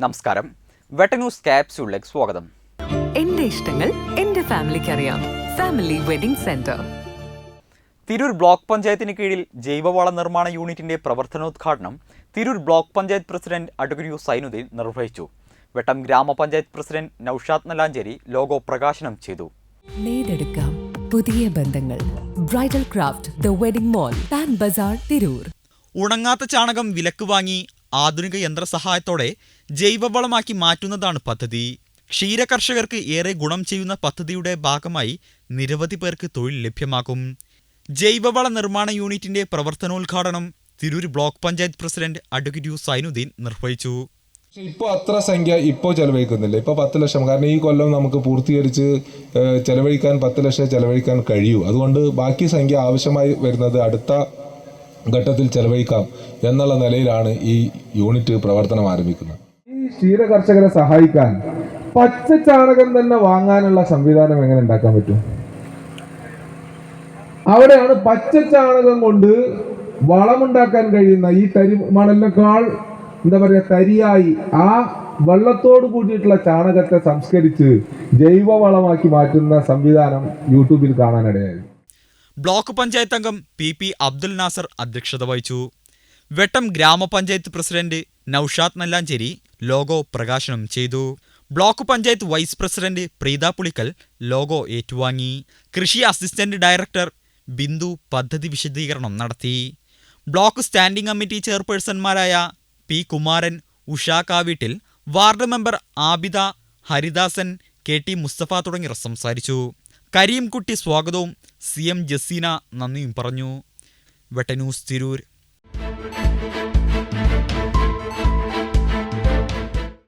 നമസ്കാരം. വെട്ട ന്യൂസ് ക്യാപ്സ്യൂളിലേക്ക് സ്വാഗതം. എന്റെ ഇഷ്ടങ്ങൾ എന്റെ ഫാമിലിക്ക് അറിയാം. Family wedding centre. Tirur block പഞ്ചായത്തിന് കീഴിൽ ജൈവവള നിർമ്മാണ യൂണിറ്റിന്റെ പ്രവർത്തനോദ്ഘാടനം Tirur block panchayat president advocate U Sainudheen നിർവഹിച്ചു. വെട്ടം ഗ്രാമപഞ്ചായത്ത് പ്രസിഡന്റ് നൌഷാദ് നലാഞ്ചേരി ലോഗോ പ്രകാശനം ചെയ്തു. നേടെടുക്കാം പുതിയ ബന്ധങ്ങൾ. Bridal craft the wedding mall, Pan Bazar, Tirur. ഉണങ്ങാത്ത ചാണകം വിലക്ക് വാങ്ങി ആധുനിക യന്ത്രസഹായത്തോടെ ജൈവവളമാക്കി മാറ്റുന്നതാണ് പദ്ധതി. ക്ഷീരകർഷകർക്ക് ഏറെ ഗുണം ചെയ്യുന്ന പദ്ധതിയുടെ ഭാഗമായി നിരവധി പേർക്ക് തൊഴിൽ ലഭ്യമാക്കും. ജൈവവള നിർമ്മാണ യൂണിറ്റിന്റെ പ്രവർത്തനോദ്ഘാടനം Tirur block panchayat president advocate U Sainudheen നിർവഹിച്ചു. ഇപ്പോൾ അത്ര സംഖ്യ ചെലവഴിക്കുന്നില്ല. ഇപ്പോൾ 10 ലക്ഷം, കാരണം ഈ കൊല്ലം നമുക്ക് പൂർത്തീകരിച്ച് ചെലവഴിക്കാൻ 10 ലക്ഷം ചെലവഴിക്കാൻ കഴിയൂ. അതുകൊണ്ട് ബാക്കി സംഖ്യ ആവശ്യമായി വരുന്നത് അടുത്ത ഘട്ടത്തിൽ ചെലവഴിക്കാം എന്നുള്ള നിലയിലാണ് ഈ യൂണിറ്റ് പ്രവർത്തനം ആരംഭിക്കുന്നത്. ഈ ക്ഷീര കർഷകരെ സഹായിക്കാൻ പച്ച ചാണകം തന്നെ വാങ്ങാനുള്ള സംവിധാനം എങ്ങനെ ഉണ്ടാക്കാൻ പറ്റും? അവിടെയാണ് പച്ച ചാണകം കൊണ്ട് വളമുണ്ടാക്കാൻ കഴിയുന്ന, ഈ തരി മണലിനേക്കാൾ തരിയായി ആ വെള്ളത്തോട് കൂടിയിട്ടുള്ള ചാണകത്തെ സംസ്കരിച്ച് ജൈവവളമാക്കി മാറ്റുന്ന സംവിധാനം യൂട്യൂബിൽ കാണാനിടയായി. ബ്ലോക്ക് പഞ്ചായത്ത് അംഗം പി അബ്ദുൽ നാസർ അധ്യക്ഷത വഹിച്ചു. വെട്ടം ഗ്രാമപഞ്ചായത്ത് പ്രസിഡന്റ് നൌഷാദ് നല്ലാഞ്ചേരി ലോഗോ പ്രകാശനം ചെയ്തു. Block panchayat vice president Preetha Pulikkal logo ഏറ്റുവാങ്ങി. കൃഷി അസിസ്റ്റന്റ് ഡയറക്ടർ ബിന്ദു പദ്ധതി വിശദീകരണം നടത്തി. ബ്ലോക്ക് സ്റ്റാൻഡിംഗ് കമ്മിറ്റി ചെയർപേഴ്സൺമാരായ P Kumaran, Usha Kaveettil, ward member Abida, Haridasan, K T Mustafa തുടങ്ങിയവർ സംസാരിച്ചു. കരീംകുട്ടി സ്വാഗതവും CM ജസീന നന്ദിയും പറഞ്ഞു. വെട്ട ന്യൂസ് തിരൂർ.